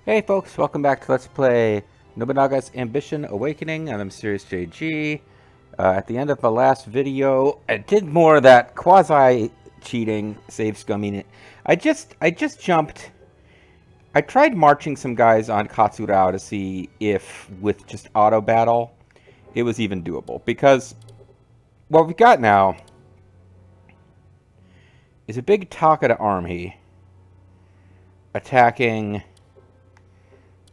Hey folks, welcome back to Let's Play Nobunaga's Ambition Awakening. I'm Serious JG. At the end of my last video, I did more of that quasi-cheating, save scumming. I just jumped. I tried marching some guys on Katsurao to see if, with just auto battle, it was even doable. Because what we've got now is a big Takeda army attacking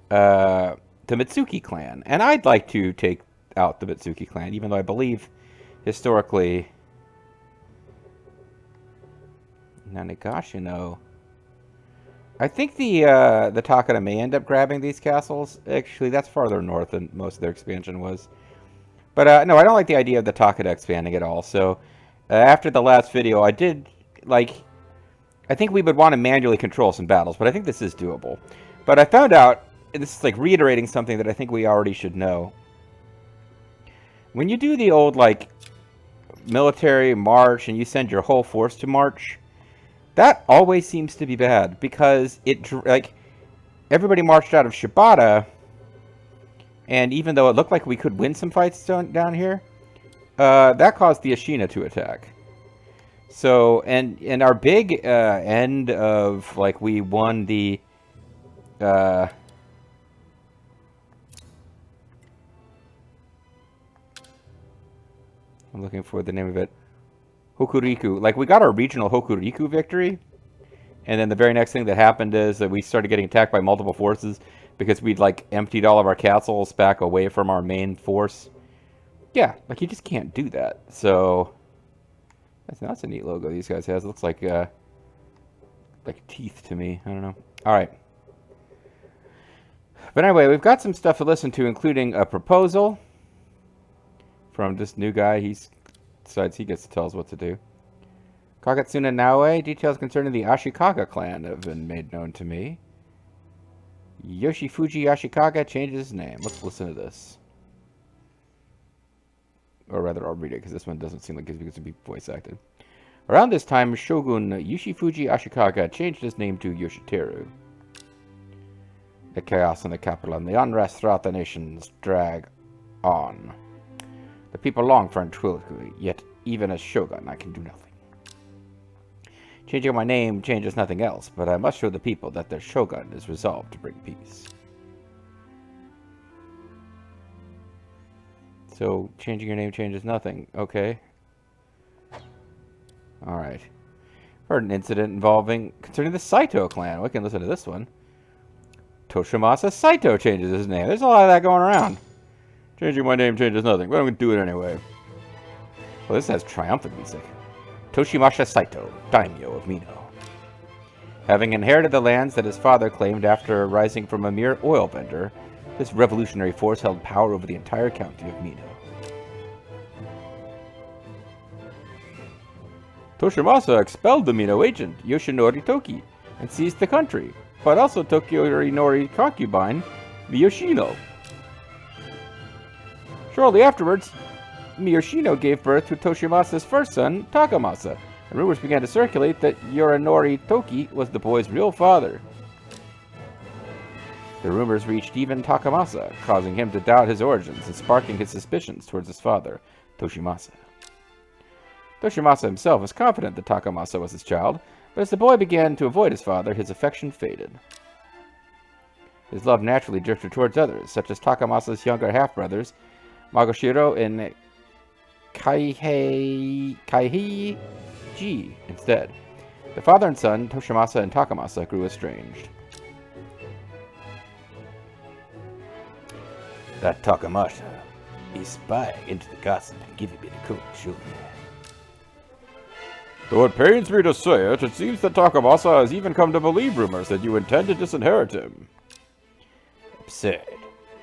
the Mitsuki clan. And I'd like to take out the Mitsuki clan, even though I believe historically Nanagashino. I think the Takeda may end up grabbing these castles. Actually, that's farther north than most of their expansion was. But no, I don't like the idea of the Takeda expanding at all. So after the last video, I did I think we would want to manually control some battles, but I think this is doable. But I found out, and this is like reiterating something that I think we already should know. When you do the old military march and you send your whole force to march, that always seems to be bad because everybody marched out of Shibata, and even though it looked like we could win some fights down here, that caused the Ashina to attack. So, and our big end of we won the I'm looking for the name of it. Hokuriku. We got our regional Hokuriku victory. And then the very next thing that happened is that we started getting attacked by multiple forces because we'd emptied all of our castles back away from our main force. Yeah, you just can't do that. So that's a neat logo these guys has. It looks like teeth to me. I don't know. All right. But anyway, we've got some stuff to listen to, including a proposal from this new guy. He decides he gets to tell us what to do. Kagatsuna Naoe, details concerning the Ashikaga clan have been made known to me. Yoshifuji Ashikaga changes his name. Let's listen to this. Or rather, I'll read it, because this one doesn't seem like it's going to be voice acted. Around this time, Shogun Yoshifuji Ashikaga changed his name to Yoshiteru. The chaos in the capital and the unrest throughout the nations drag on. The people long for tranquility, yet even as Shogun, I can do nothing. Changing my name changes nothing else, but I must show the people that their Shogun is resolved to bring peace. So, changing your name changes nothing. Okay. Alright. Heard an incident concerning the Saito clan. We can listen to this one. Toshimasa Saito changes his name. There's a lot of that going around. Changing my name changes nothing, but I'm going to do it anyway. Well, this has triumphant music. Toshimasa Saito, daimyo of Mino. Having inherited the lands that his father claimed after rising from a mere oil vendor, this revolutionary force held power over the entire county of Mino. Toshimasa expelled the Mino agent, Yoshinori Toki, and seized the country, but also took Yorinori's concubine, Miyoshino. Shortly afterwards, Miyoshino gave birth to Toshimasa's first son, Takamasa, and rumors began to circulate that Yorinori Toki was the boy's real father. The rumors reached even Takamasa, causing him to doubt his origins and sparking his suspicions towards his father, Toshimasa. Toshimasa himself was confident that Takamasa was his child, but as the boy began to avoid his father, his affection faded. His love naturally drifted towards others, such as Takamasa's younger half-brothers, Magoshiro and Kaihiji instead. The father and son, Toshimasa and Takamasa, grew estranged. That Takamasa is spying into the gossip and giving me the cold shoulder. Though it pains me to say it, it seems that Takamasa has even come to believe rumors that you intend to disinherit him. Absurd.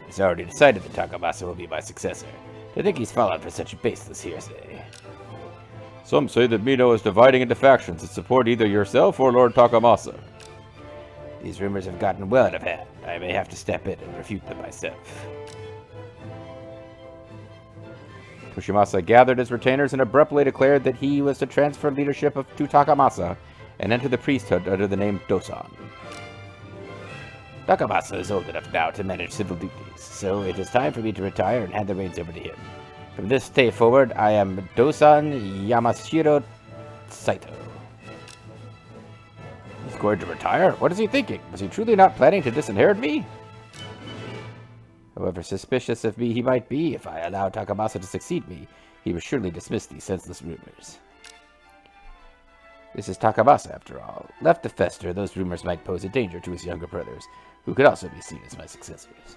It's already decided that Takamasa will be my successor. I think he's fallen for such baseless hearsay. Some say that Mino is dividing into factions that support either yourself or Lord Takamasa. These rumors have gotten well out of hand. I may have to step in and refute them myself. Toshimasa gathered his retainers and abruptly declared that he was to transfer leadership to Takamasa and enter the priesthood under the name Dosan. Takamasa is old enough now to manage civil duties, so it is time for me to retire and hand the reins over to him. From this day forward, I am Dosan Yamashiro Saito. He's going to retire? What is he thinking? Was he truly not planning to disinherit me? However suspicious of me he might be, if I allow Takamasa to succeed me, he will surely dismiss these senseless rumors. This is Takamasa, after all. Left to fester, those rumors might pose a danger to his younger brothers, who could also be seen as my successors.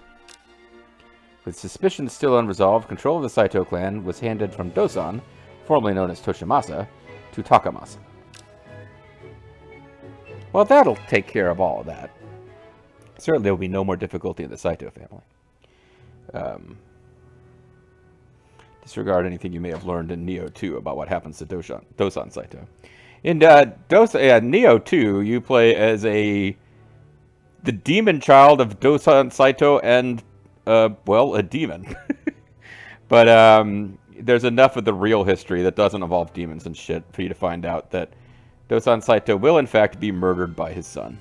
With suspicions still unresolved, control of the Saito clan was handed from Dosan, formerly known as Toshimasa, to Takamasa. Well, that'll take care of all of that. Certainly there will be no more difficulty in the Saito family. Disregard anything you may have learned in Neo 2 about what happens to Dosan Saito. In Neo 2, you play as the demon child of Dosan Saito and, a demon. But there's enough of the real history that doesn't involve demons and shit for you to find out that Dosan Saito will, in fact, be murdered by his son.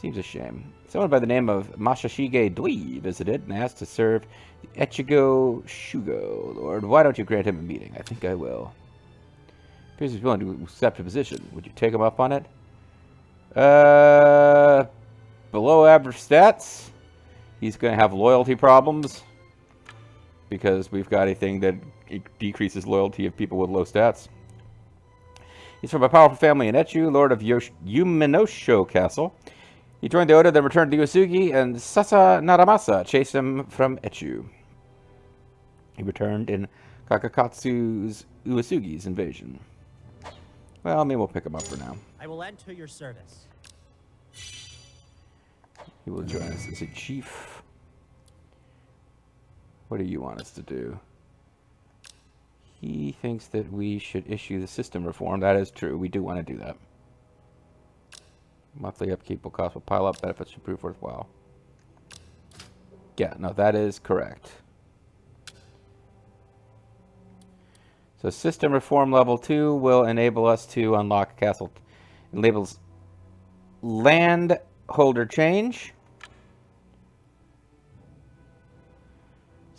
Seems a shame. Someone by the name of Masashige Doi visited and asked to serve the Echigo Shugo. Lord, why don't you grant him a meeting? I think I will. Appears he's willing to accept a position. Would you take him up on it? Below average stats. He's going to have loyalty problems because we've got a thing that decreases loyalty of people with low stats. He's from a powerful family in Echu, lord of Yumenosho Castle. He joined the Oda, then returned to Uesugi, and Sasa Naramasa chased him from Echu. He returned in Kakakatsu's Uesugi's invasion. Well, maybe we'll pick him up for now. I will enter your service. He will join us as a chief. What do you want us to do? He thinks that we should issue the system reform. That is true. We do want to do that. Monthly upkeep will cost will pile up. Benefits should prove worthwhile. Yeah, no, that is correct. So system reform level 2 will enable us to unlock castle. Enables landholder change.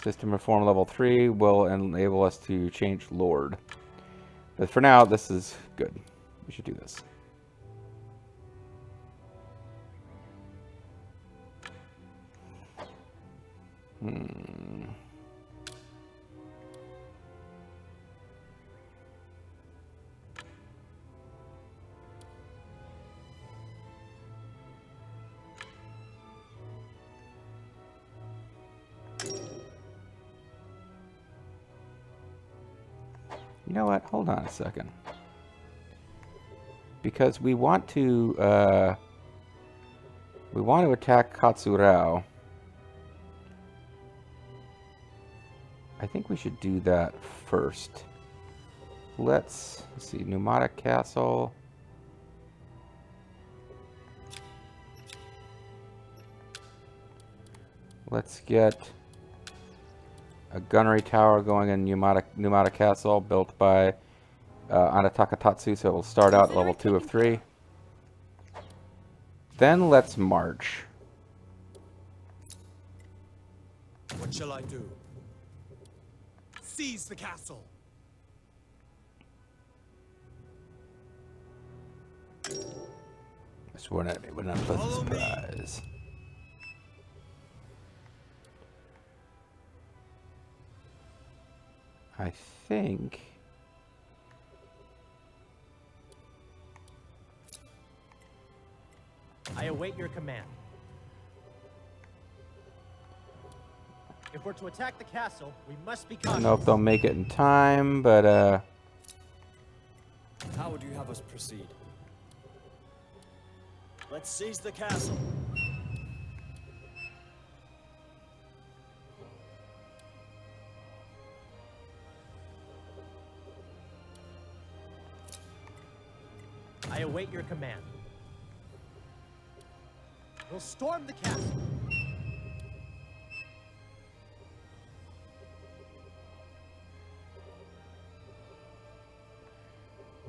System reform level 3 will enable us to change lord. But for now, this is good. We should do this. You know what? Hold on a second. Because we want to attack Katsurao. I think we should do that first. Let's see, Pneumatic Castle. Let's get a gunnery tower going in Pneumatic Castle, built by Anataka Tatsu, so we'll start out at level 2 of 3. Then let's march. What shall I do? Seize the castle! I swore at me, what an unpleasant surprise. I think... I await your command. If we're to attack the castle, we must be cautious. I don't know if they'll make it in time, but How would you have us proceed? Let's seize the castle. I await your command. We'll storm the castle.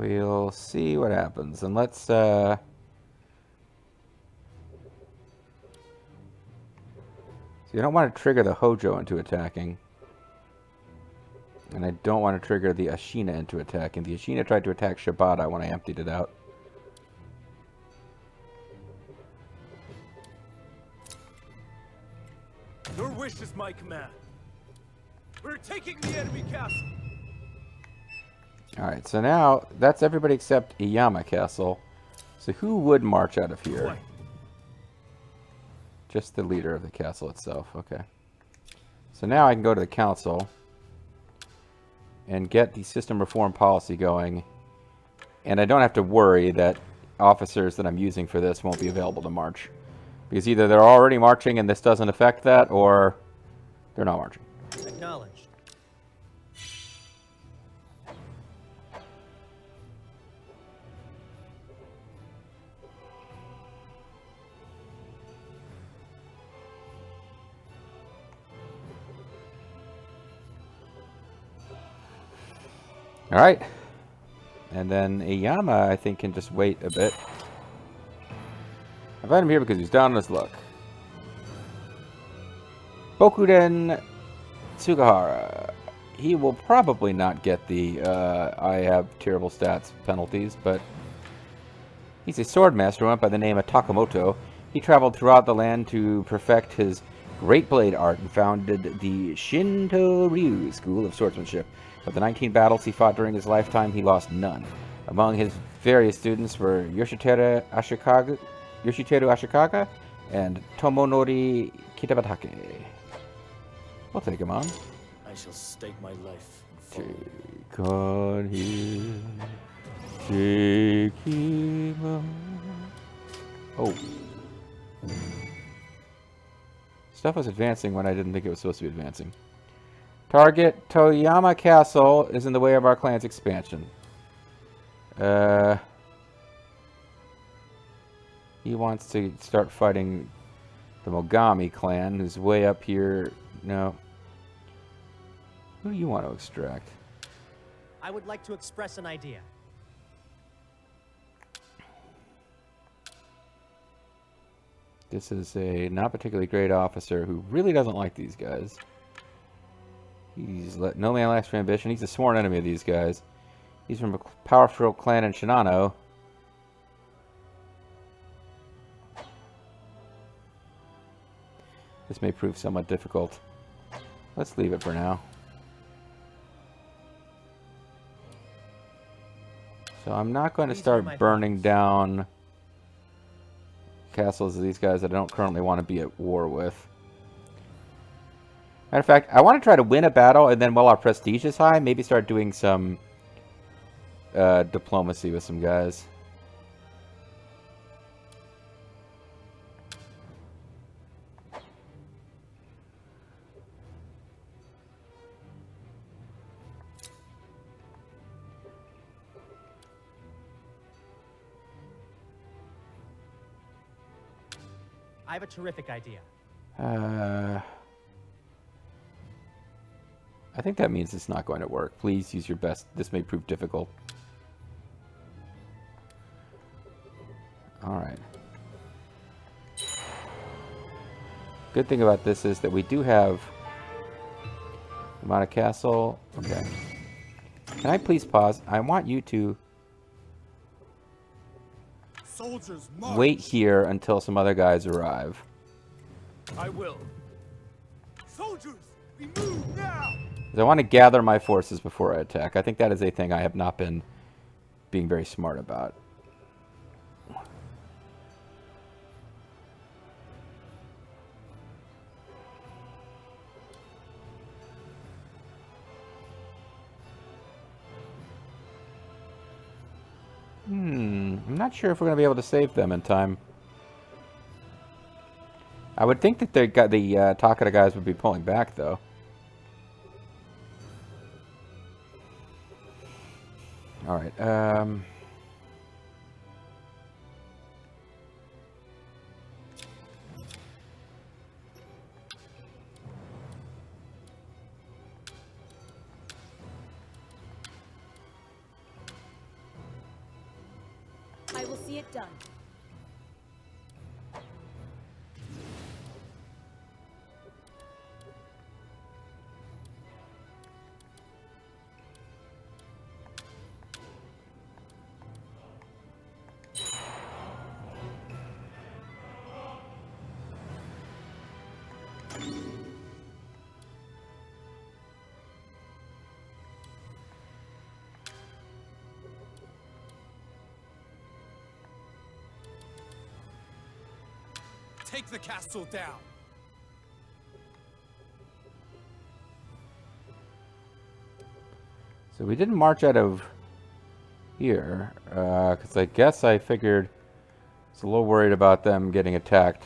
we'll see what happens. And let's So you don't want to trigger the Hojo into attacking. And I don't want to trigger the Ashina into attacking. The Ashina tried to attack Shibata when I emptied it out. Your wish is my command. We're taking the enemy castle. Alright, so now that's everybody except Iyama Castle. So who would march out of here? What? Just the leader of the castle itself. Okay. So now I can go to the council and get the system reform policy going. And I don't have to worry that officers that I'm using for this won't be available to march. Because either they're already marching and this doesn't affect that, or they're not marching. Acknowledged. Alright. And then Iyama, I think, can just wait a bit. I've had him here because he's down on his luck. Bokuden Tsugahara. He will probably not get the I have terrible stats penalties, but he's a sword master went by the name of Takamoto. He traveled throughout the land to perfect his great blade art and founded the Shinto Ryu School of Swordsmanship. Of the 19 battles he fought during his lifetime, he lost none. Among his various students were Yoshiteru Ashikaga and Tomonori Kitabatake. We'll take him on. I shall stake my life in Take on him. Take him on. Oh. Stuff was advancing when I didn't think it was supposed to be advancing. Target Toyama Castle is in the way of our clan's expansion. He wants to start fighting the Mogami clan, who's way up here. No. Who do you want to extract? I would like to express an idea. This is a not particularly great officer who really doesn't like these guys. He's let no man lacks for ambition. He's a sworn enemy of these guys. He's from a powerful clan in Shinano. This may prove somewhat difficult. Let's leave it for now. So I'm not going to start burning down castles of these guys that I don't currently want to be at war with. Matter of fact, I want to try to win a battle, and then while our prestige is high, maybe start doing some diplomacy with some guys. I have a terrific idea. I think that means it's not going to work. Please use your best. This may prove difficult. Alright. Good thing about this is that we do have Amana Castle. Okay. Can I please pause? I want you to Soldiers, march. wait here until some other guys arrive. I will. Soldiers, we move now. 'Cause I want to gather my forces before I attack. I think that is a thing I have not been being very smart about. I'm not sure if we're going to be able to save them in time. I would think that the Takeda guys would be pulling back, though. Alright, I will see it done. Take the castle down. So we didn't march out of here, because I guess I figured I was a little worried about them getting attacked.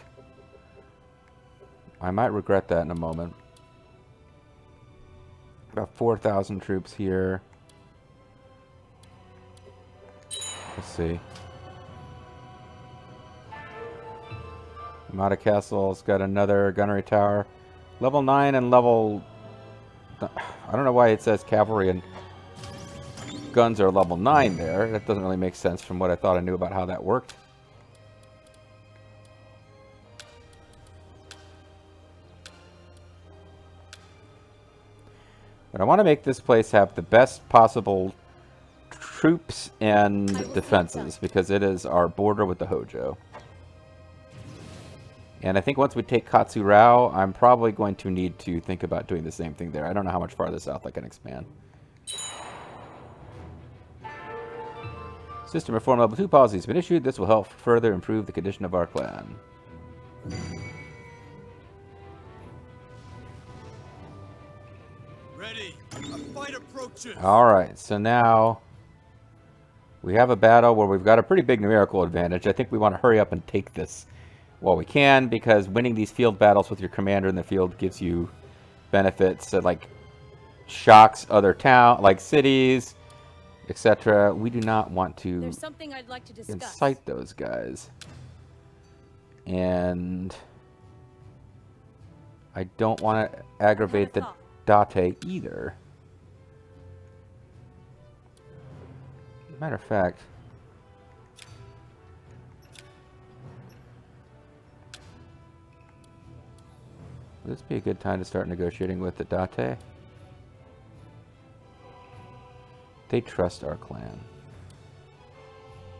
I might regret that in a moment. About 4,000 troops here. Let's see. Amada Castle's got another gunnery tower. Level 9 and level... I don't know why it says cavalry and guns are level 9 there. That doesn't really make sense from what I thought I knew about how that worked. But I want to make this place have the best possible troops and defenses, because it is our border with the Hojo. And I think once we take Katsurao, I'm probably going to need to think about doing the same thing there. I don't know how much farther south I can expand. System Reform Level 2 policy has been issued. This will help further improve the condition of our clan. Ready. A fight approaches. Alright, so now we have a battle where we've got a pretty big numerical advantage. I think we want to hurry up and take this while we can, because winning these field battles with your commander in the field gives you benefits that, like, shocks other like cities, etc. We do not want to There's something I'd like to discuss. incite those guys. And I don't want to aggravate the Date either. Matter of fact, would this be a good time to start negotiating with the Date? They trust our clan.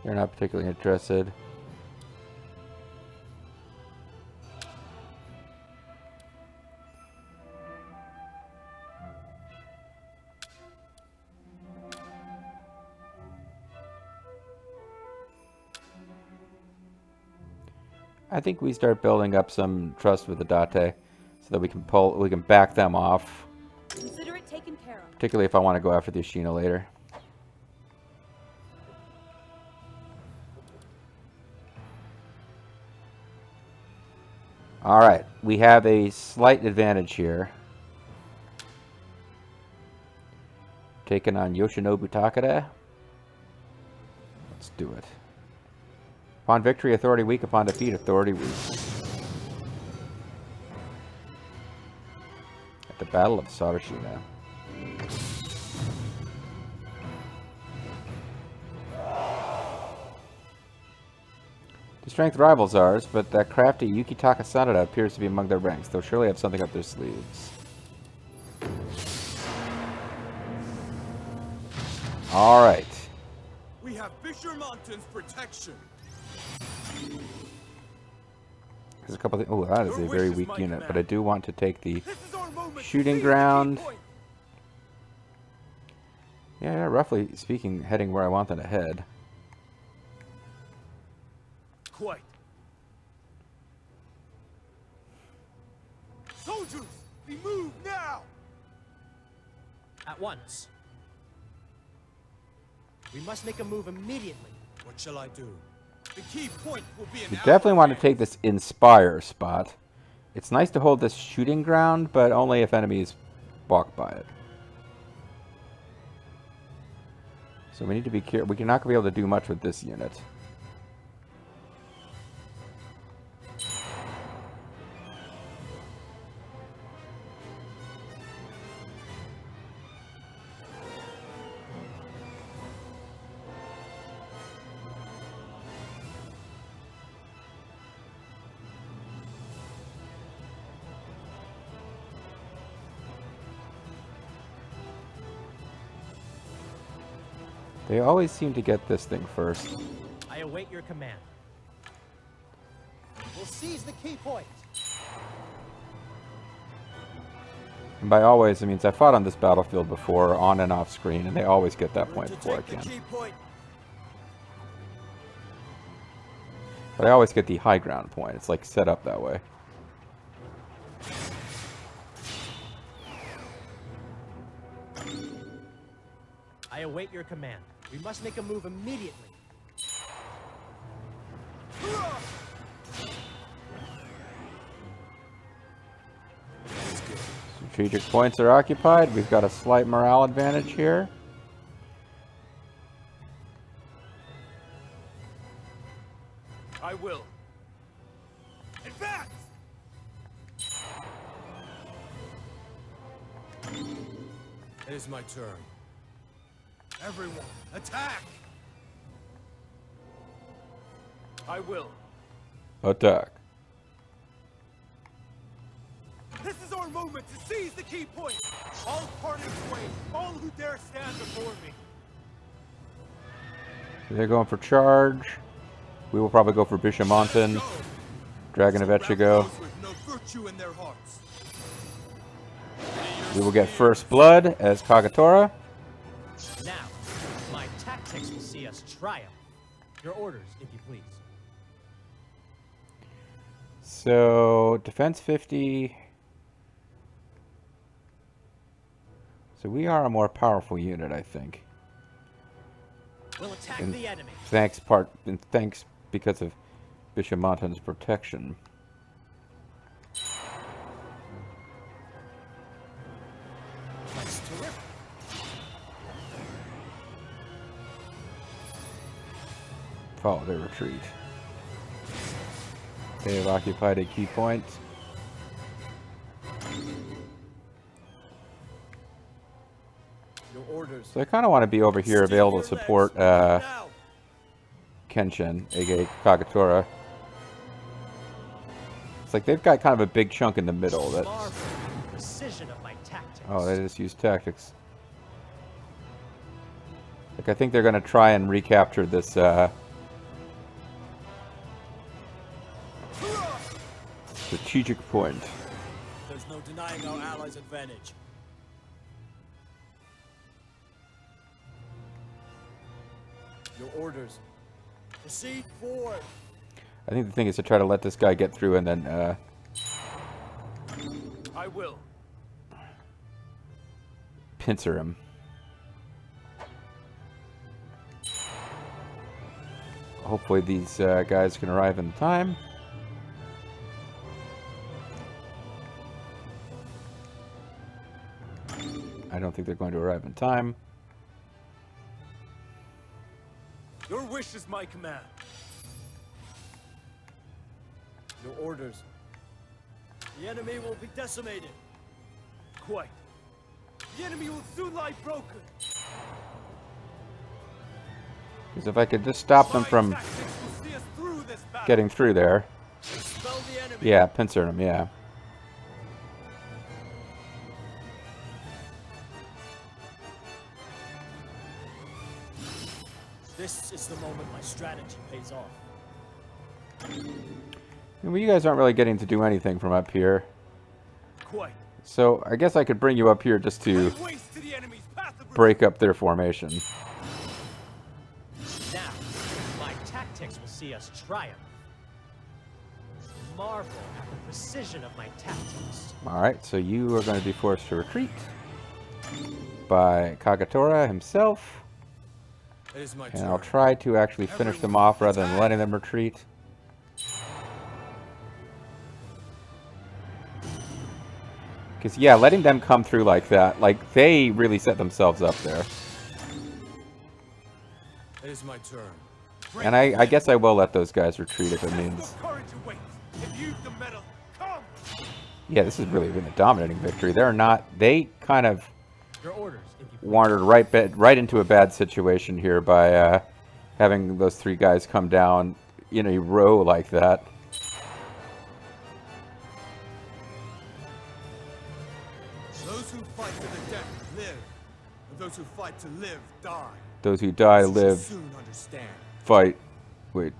They're not particularly interested. I think we start building up some trust with the Date so that we can back them off. Consider it taken care of. Particularly if I want to go after the Ashina later. Alright, we have a slight advantage here. Taking on Yoshinobu Takeda. Let's do it. Upon victory, authority weak. Upon defeat, authority weak. At the Battle of Sarashina. The strength rivals ours, but that crafty Yukitaka Sanada appears to be among their ranks. They'll surely have something up their sleeves. Alright. We have Fisher Mountain's protection. There's a couple of... Oh, that is a very weak unit, but I do want to take the This is our moment. shooting Seize the ground. key point. Yeah, roughly speaking, heading where I want them to head. Quite. Soldiers, we move now. At once. We must make a move immediately. What shall I do? The key point will be an You definitely want to take this Inspire spot. It's nice to hold this shooting ground, but only if enemies walk by it. So we need to be careful. We're not going to be able to do much with this unit. They always seem to get this thing first. I await your command. We'll seize the key point. And by always, it means I fought on this battlefield before, on and off screen, and they always get that point before I can. But I always get the high ground point. It's like set up that way. I await your command. We must make a move immediately. Strategic points are occupied. We've got a slight morale advantage here. I will. Advance! It is my turn. Everyone, attack! I will. Attack. This is our moment to seize the key point! All parting ways, all who dare stand before me. They're going for charge. We will probably go for Bishamonten. Dragon of Echigo. With no virtue in their hearts. We will get first blood as Kagetora. Now, my tactics will see us triumph. Your orders, if you please. So, defense 50. So we are a more powerful unit, I think. We'll attack And the enemy. thanks because of Bishamonten's protection. That's terrific. Follow their retreat. They have occupied a key point. Your orders. So I kind of want to be over here available to support Now! Kenshin, aka Kagetora. It's like they've got kind of a big chunk in the middle. That's Marvel at the precision of my tactics. oh, they just use tactics. Like I think they're going to try and recapture this strategic point. There's no denying our allies' advantage. Your orders. Proceed forward. I think the thing is to try to let this guy get through and then I will. pincer him. Hopefully these guys can arrive in time. I don't think they're going to arrive in time. Your wish is my command. Your orders. The enemy will be decimated. Quite. The enemy will soon lie broken. Because if I could just stop them My from tactics will see us through this battle. getting through there. Expel the enemy. Yeah, pincer him, yeah. This is the moment my strategy pays off. Well, you guys aren't really getting to do anything from up here. Quite. So I guess I could bring you up here just to Lay waste to the enemy's path of break up their formation. Now, my tactics will see us triumph. Marvel at the precision of my tactics. Alright, so you are going to be forced to retreat by Kagetora himself. It is my And turn. I'll try to actually finish them off rather than letting them retreat. Because, yeah, letting them come through like that, like, they really set themselves up there. It is my turn. And I guess I will let those guys retreat if it means... courage awaits. If you've the metal, come. Yeah, this has really been a dominating victory. They're not... They kind of Your orders, if you please. wandered right into a bad situation here by having those three guys come down in a row like that. Those who fight to the death live, and those who fight to live die. Those who die You shall live, soon understand. fight. Wait.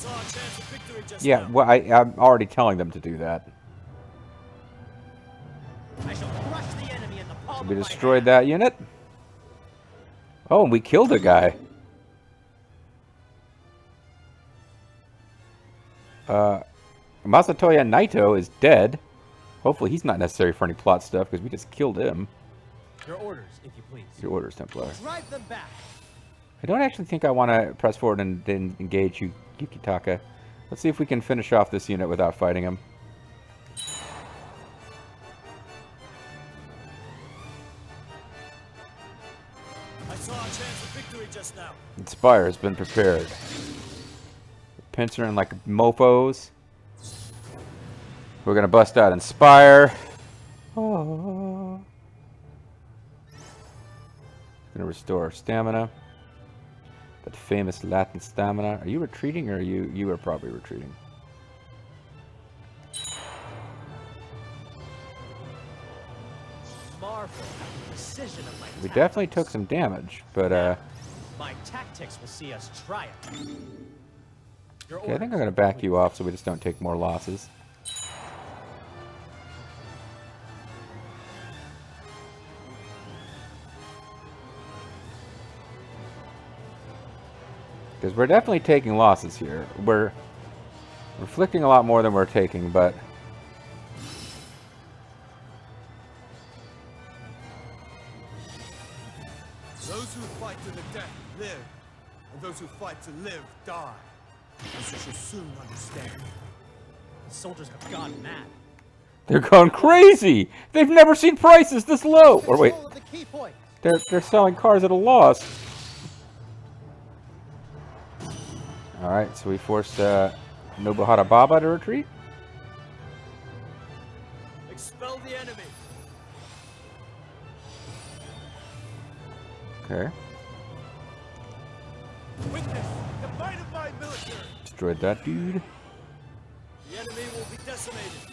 saw a chance of victory just Yeah, now. well, I'm already telling them to do that. I shall crush the enemy in the palm So of we my destroyed hand. that unit. Oh, and we killed a guy. Masatoya Naito is dead. Hopefully he's not necessary for any plot stuff, because we just killed him. Your orders, if you please. Your orders, Templar. Drive them back. I don't actually think I want to press forward and then engage Yukitaka. Let's see if we can finish off this unit without fighting him. I saw a chance of victory just now. Inspire has been prepared. Pincer and like mofos. We're gonna bust out Inspire. Oh. Gonna restore our stamina. That famous Latin stamina. Are you retreating, or you are probably retreating? Marvel at the precision of my We tactics. definitely took some damage, but My tactics will see us triumph. Your okay, I think I'm orders, gonna back you off so we just don't take more losses. Because we're definitely taking losses here. We're inflicting a lot more than we're taking, but Those who fight to the death live, and those who fight to live die. As you shall soon understand. The soldiers have gone mad. they're going crazy! They've never seen prices this low! Or wait, Control of the key point. they're selling cars at a loss. Alright, so we forced Nobunaga Baba to retreat. Expel the enemy. Okay, Witness the might of my military. destroyed that dude. The enemy will be decimated.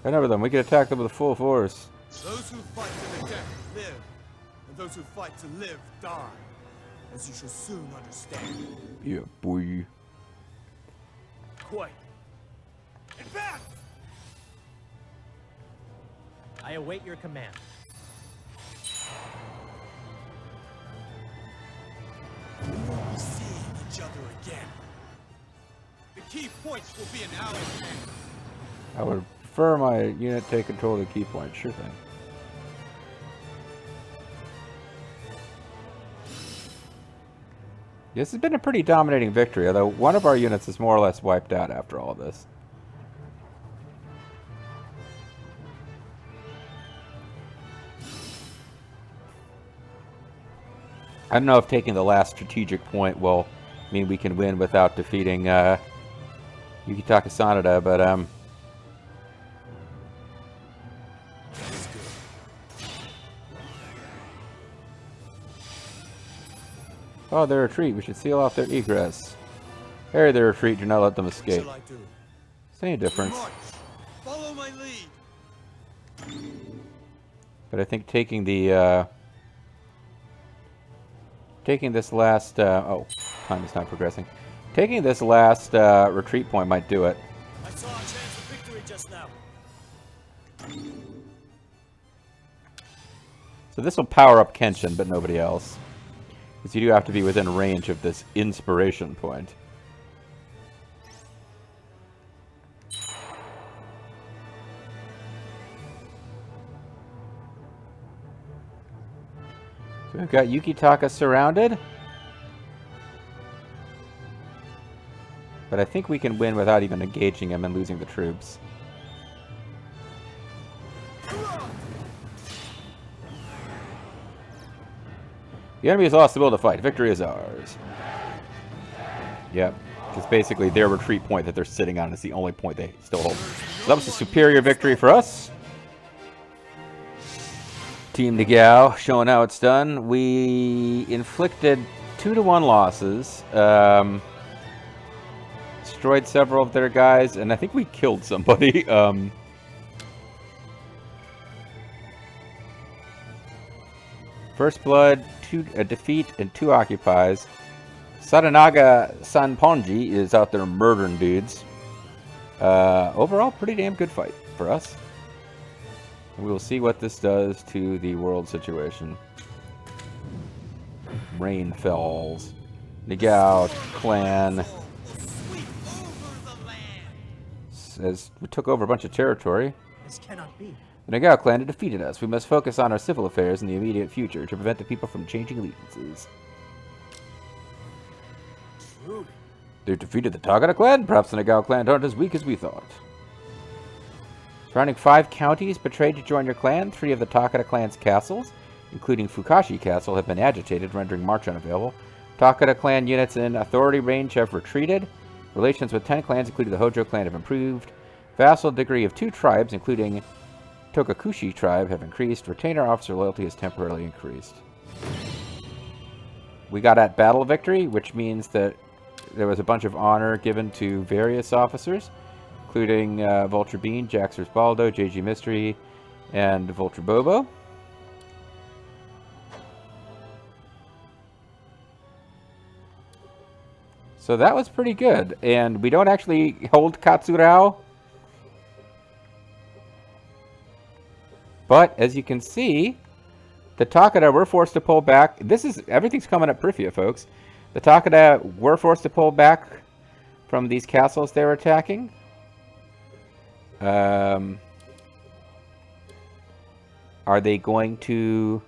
Right over them, we can attack them with full force. Those who fight to the death live, and those who fight to live die. As you shall soon understand. Yeah, boy. Quite. Advance! I await your command. We won't be seeing each other again. The key point will be in our hands. I would prefer my unit take control of the key point, sure thing. This has been a pretty dominating victory, although one of our units is more or less wiped out after all of this. I don't know if taking the last strategic point will mean we can win without defeating Yukitaka Sanada, but oh, their retreat. We should seal off their egress. Harry their retreat. Do not let them What escape. shall I do? Same difference. March. Follow my lead. But I think taking the taking this last oh, time is not progressing. Taking this last retreat point might do it. I saw a chance of victory just now. So this will power up Kenshin, but nobody else. Because you do have to be within range of this inspiration point. So we've got Yukitaka surrounded. But I think we can win without even engaging him and losing the troops. The enemy has lost the will to fight. Victory is ours. Yep. Because basically their retreat point that they're sitting on is the only point they still hold. So that was a superior victory for us. Team Nagao showing how it's done. We inflicted 2-1 losses. Destroyed several of their guys, and I think we killed somebody. First blood, a defeat, and 2 occupies. Sadanaga Sanponji is out there murdering dudes. Overall, pretty damn good fight for us. We will see what this does to the world situation. Rain falls. Nagao clan says we took over a bunch of territory. This cannot be. The Nagao clan had defeated us. We must focus on our civil affairs in the immediate future to prevent the people from changing allegiances. Truly. They defeated the Takeda clan? Perhaps the Nagao clan aren't as weak as we thought. Surrounding 5 counties betrayed to join your clan. 3 of the Takeda clan's castles, including Fukashi Castle, have been agitated, rendering march unavailable. Takeda clan units in authority range have retreated. Relations with 10 clans, including the Hojo clan, have improved. Vassal degree of 2 tribes, including Tokakushi tribe, have increased. Retainer officer loyalty has temporarily increased. We got at battle victory, which means that there was a bunch of honor given to various officers, including Vulture Bean, Jaxers Baldo, JG Mystery, and Vulture Bobo. So that was pretty good. And we don't actually hold Katsurao. But as you can see, the Takeda were forced to pull back. Everything's coming up Prifia, folks. The Takeda were forced to pull back from these castles they were attacking. Are they going to...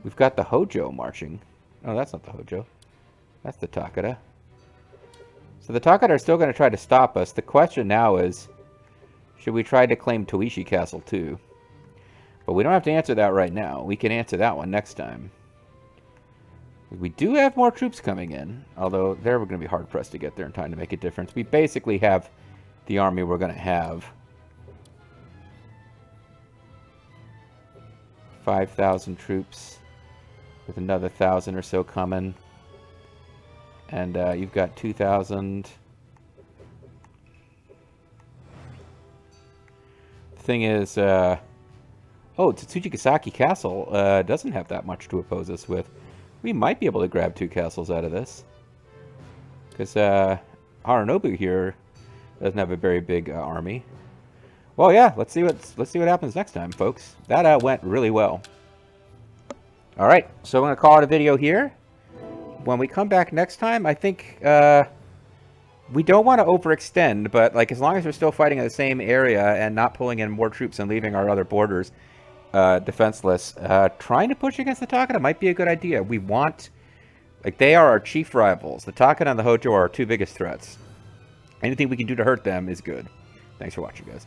We've got the Hojo marching. Oh, that's not the Hojo. That's the Takeda. So the Takeda are still going to try to stop us. The question now is, should we try to claim Toishi Castle too? But we don't have to answer that right now. We can answer that one next time. We do have more troops coming in, although they're going to be hard-pressed to get there in time to make a difference. We basically have the army we're going to have. 5,000 troops with another 1,000 or so coming. And you've got 2,000. The thing is, Tsutsujigasaki Castle doesn't have that much to oppose us with. We might be able to grab 2 castles out of this. Because Harunobu here doesn't have a very big army. Well, yeah, let's see what happens next time, folks. That went really well. All right, so I'm going to call it a video here. When we come back next time, I think we don't want to overextend, but like as long as we're still fighting in the same area and not pulling in more troops and leaving our other borders defenseless, trying to push against the Takeda might be a good idea. We want, like, they are our chief rivals. The Takeda and the Hojo are our 2 biggest threats. Anything we can do to hurt them is good. Thanks for watching, guys.